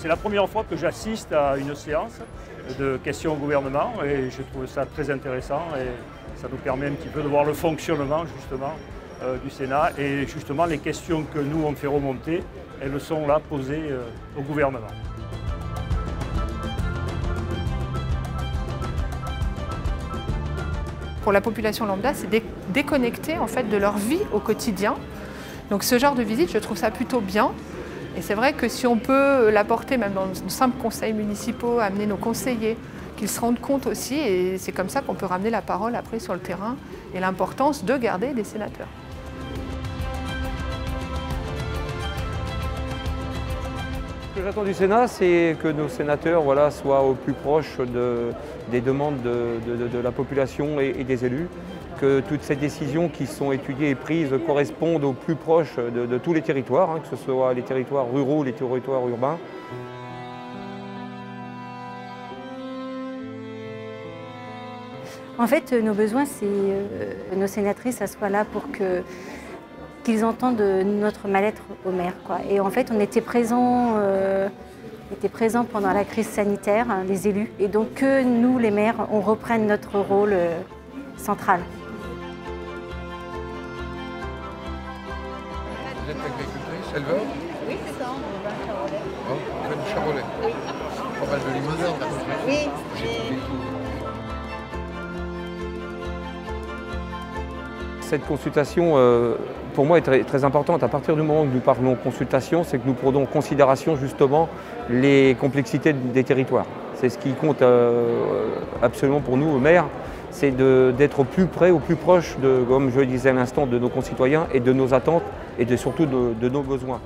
C'est la première fois que j'assiste à une séance de questions au gouvernement et je trouve ça très intéressant et ça nous permet un petit peu de voir le fonctionnement justement du Sénat et justement les questions que nous on fait remonter, elles sont là posées au gouvernement. Pour la population lambda, c'est déconnecté en fait de leur vie au quotidien. Donc ce genre de visite, je trouve ça plutôt bien. Et c'est vrai que si on peut l'apporter même dans nos simples conseils municipaux, amener nos conseillers, qu'ils se rendent compte aussi, et c'est comme ça qu'on peut ramener la parole après sur le terrain et l'importance de garder des sénateurs. Ce que j'attends du Sénat, c'est que nos sénateurs soient au plus proche des demandes de la population et des élus, que toutes ces décisions qui sont étudiées et prises correspondent au plus proche de tous les territoires, que ce soit les territoires ruraux ou les territoires urbains. En fait, nos besoins, c'est nos sénatrices soient là pour qu'ils entendent notre mal-être au maire, quoi. Et en fait, on était présents pendant la crise sanitaire, les élus, et donc que nous, les maires, on reprenne notre rôle central. Vous êtes agricultrice, éleveur? Oui, c'est ça, on vin charolais. Oh, vous faites du charolais? Oui. Pas mal de limousin, Oui. Cette consultation, pour moi, est très importante. À partir du moment où nous parlons consultation, c'est que nous prenons en considération justement les complexités des territoires. C'est ce qui compte absolument pour nous, maires, c'est d'être au plus près, au plus proche, comme je le disais à l'instant, de nos concitoyens et de nos attentes et surtout de nos besoins.